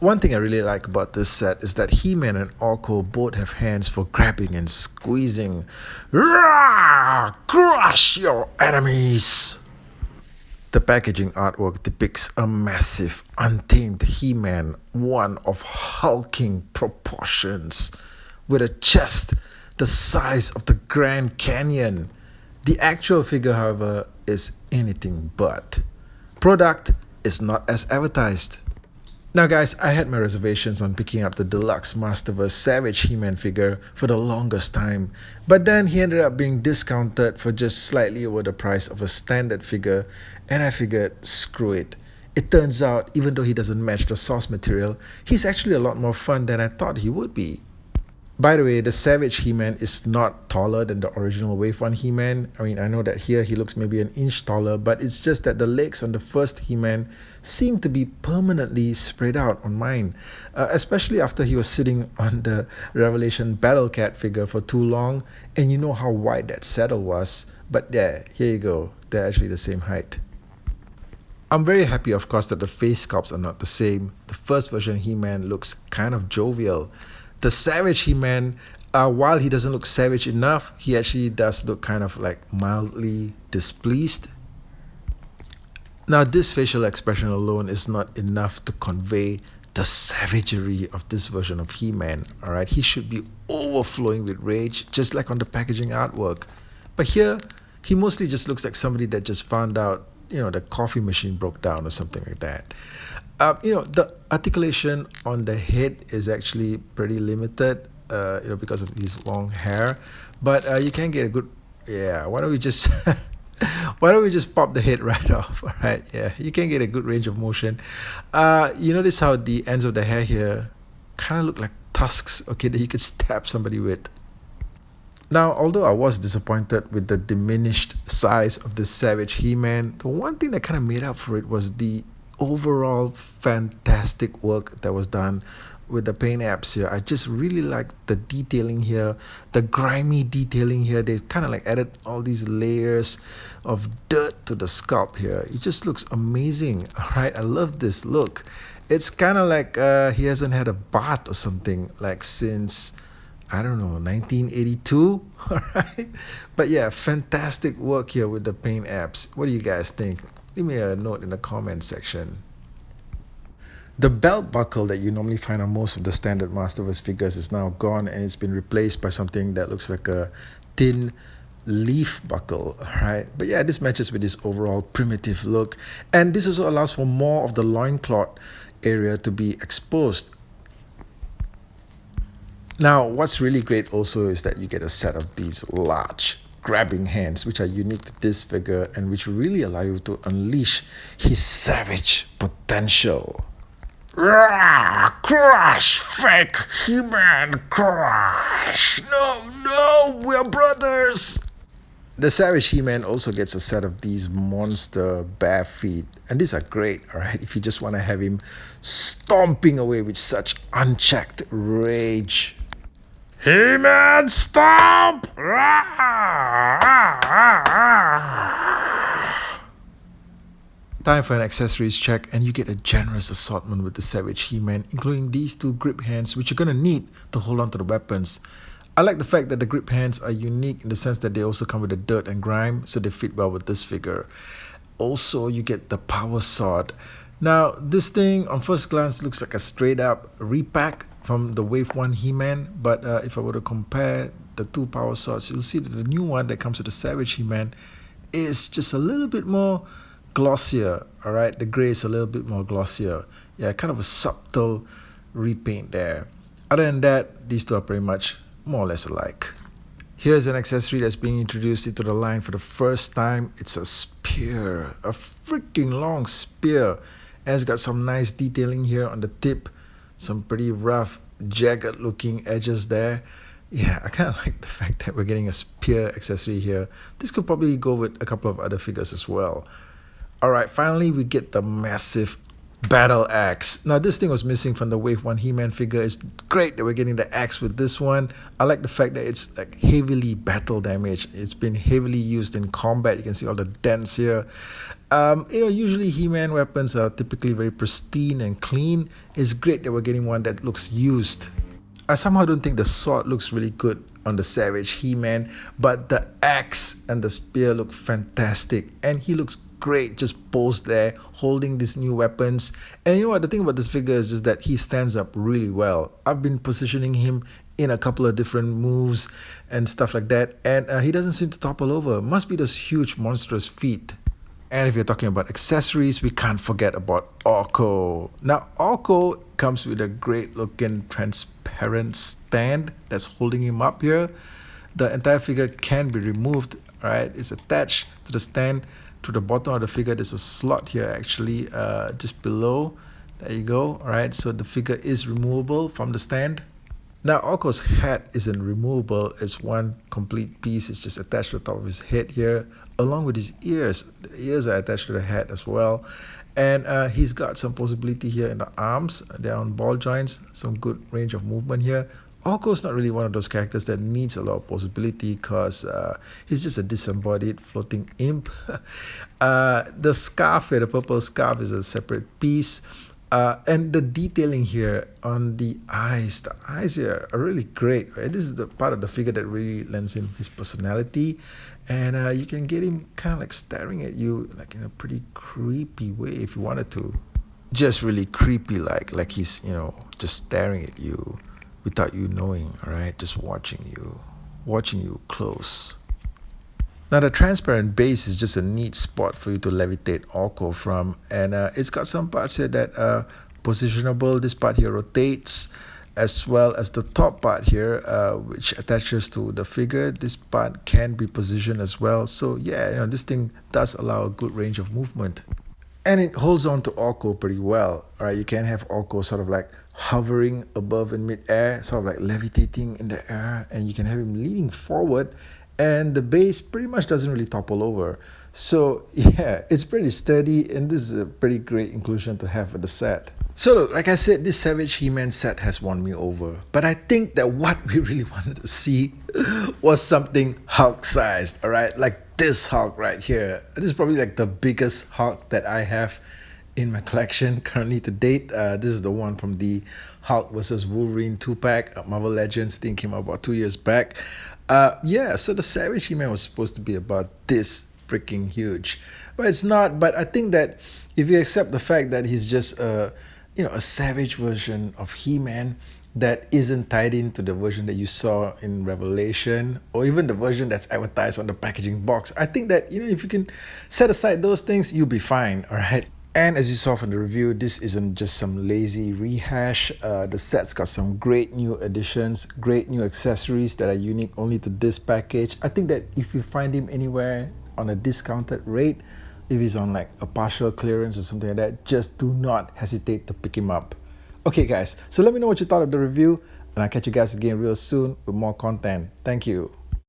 One thing I really like about this set is that He-Man and Orko both have hands for grabbing and squeezing. Rawr! Crush your enemies! The packaging artwork depicts a massive, untamed He-Man, one of hulking proportions, with a chest the size of the Grand Canyon. The actual figure, however, is anything but. Product is not as advertised. Now guys, I had my reservations on picking up the Deluxe Masterverse Savage He-Man figure for the longest time, but then he ended up being discounted for just slightly over the price of a standard figure, and I figured, screw it. It turns out, even though he doesn't match the source material, he's actually a lot more fun than I thought he would be. By the way, the Savage He-Man is not taller than the original Wave 1 He-Man. I mean, I know that here he looks maybe an inch taller, but it's just that the legs on the first He-Man seem to be permanently spread out on mine. Especially after he was sitting on the Revelation Battle Cat figure for too long, and you know how wide that saddle was. But there, here you go, they're actually the same height. I'm very happy, of course, that the face sculpts are not the same. The first version He-Man looks kind of jovial. The Savage He-Man, while he doesn't look savage enough, he actually does look kind of like mildly displeased. Now, this facial expression alone is not enough to convey the savagery of this version of He-Man. Alright, he should be overflowing with rage, just like on the packaging artwork. But here, he mostly just looks like somebody that just found out, the coffee machine broke down or something like that. The articulation on the head is actually pretty limited, because of his long hair. But you can get a good, why don't we just pop the head right off? All right, you can get a good range of motion. You notice how the ends of the hair here kind of look like tusks, okay, that you could stab somebody with. Now, although I was disappointed with the diminished size of the Savage He-Man, the one thing that kind of made up for it was the overall fantastic work that was done with the paint apps here. I just really like the detailing here, the grimy detailing here. They kind of like added all these layers of dirt to the sculpt here. It just looks amazing. All right, I love this look. It's kind of like he hasn't had a bath or something like since, I don't know, 1982. All right, but yeah, fantastic work here with the paint apps. What do you guys think? Leave me a note in the comment section. The belt buckle that you normally find on most of the standard Masterverse figures is now gone, and it's been replaced by something that looks like a tin leaf buckle, right? But yeah, this matches with this overall primitive look, and this also allows for more of the loincloth area to be exposed. Now, what's really great also is that you get a set of these large grabbing hands, which are unique to this figure and which really allow you to unleash his savage potential. Rawr! Crush! Fake He-Man! Crush! No! We're brothers! The Savage He-Man also gets a set of these monster bare feet, and these are great, alright, if you just want to have him stomping away with such unchecked rage. He-Man stomp! Time for an accessories check, and you get a generous assortment with the Savage He-Man, including these two grip hands, which you're going to need to hold on to the weapons. I like the fact that the grip hands are unique in the sense that they also come with the dirt and grime, so they fit well with this figure. Also, you get the power sword. Now, this thing on first glance looks like a straight up repack from the Wave 1 He-Man, but if I were to compare the two power swords, you'll see that the new one that comes with the Savage He-Man is just a little bit more glossier. Alright, the gray is a little bit more glossier. Yeah, kind of a subtle repaint there. Other than that, these two are pretty much more or less alike. Here's an accessory that's being introduced into the line for the first time. It's a spear, a freaking long spear, and it's got some nice detailing here on the tip, some pretty rough, jagged looking edges there. Yeah, I kind of like the fact that we're getting a spear accessory here. This could probably go with a couple of other figures as well. Alright, finally we get the massive Battle axe. Now this thing was missing from the Wave 1 He-Man figure. It's great that we're getting the axe with this one. I like the fact that it's like heavily battle damage. It's been heavily used in combat. You can see all the dents here. Usually He-Man weapons are typically very pristine and clean. It's great that we're getting one that looks used. I somehow don't think the sword looks really good on the Savage He-Man, but the axe and the spear look fantastic, and he looks great just posed there holding these new weapons. And you know what, the thing about this figure is just that he stands up really well. I've been positioning him in a couple of different moves and stuff like that, and he doesn't seem to topple over. Must be those huge monstrous feet. And if you're talking about accessories, we can't forget about Orko. Now, Orko comes with a great looking transparent stand that's holding him up here. The entire figure can be removed, right? It's attached to the stand. To the bottom of the figure, there's a slot here actually, just below. There you go, all right? So the figure is removable from the stand. Now, Orko's hat isn't removable. It's one complete piece. It's just attached to the top of his head here, along with his ears. The ears are attached to the head as well. And he's got some possibility here in the arms. They're on ball joints. Some good range of movement here. Orko's not really one of those characters that needs a lot of possibility because he's just a disembodied floating imp. The scarf here, the purple scarf, is a separate piece. And the detailing here on the eyes here are really great, right? This is the part of the figure that really lends him his personality, and you can get him kind of like staring at you like in a pretty creepy way if you wanted to. Just really creepy, like he's, just staring at you without you knowing, all right? Just watching you close. Now the transparent base is just a neat spot for you to levitate Orko from, and it's got some parts here that are positionable. This part here rotates, as well as the top part here, which attaches to the figure. This part can be positioned as well. So yeah, this thing does allow a good range of movement. And it holds on to Orko pretty well. All right, you can have Orko sort of like hovering above in mid-air, sort of like levitating in the air, and you can have him leaning forward, and the base pretty much doesn't really topple over. So yeah, it's pretty sturdy, and this is a pretty great inclusion to have for the set. So look, like I said, this Savage He-Man set has won me over. But I think that what we really wanted to see was something Hulk-sized, all right? Like this Hulk right here. This is probably like the biggest Hulk that I have in my collection currently to date. This is the one from the Hulk vs. Wolverine 2-pack, Marvel Legends. I think it came out about 2 years back. Yeah, so the Savage He-Man was supposed to be about this freaking huge. But it's not. But I think that if you accept the fact that he's just a savage version of He-Man that isn't tied into the version that you saw in Revelation, or even the version that's advertised on the packaging box, I think that, if you can set aside those things, you'll be fine, all right? And as you saw from the review, this isn't just some lazy rehash. The set's got some great new additions, great new accessories that are unique only to this package. I think that if you find him anywhere on a discounted rate, if he's on like a partial clearance or something like that, just do not hesitate to pick him up. Okay guys, so let me know what you thought of the review, and I'll catch you guys again real soon with more content. Thank you.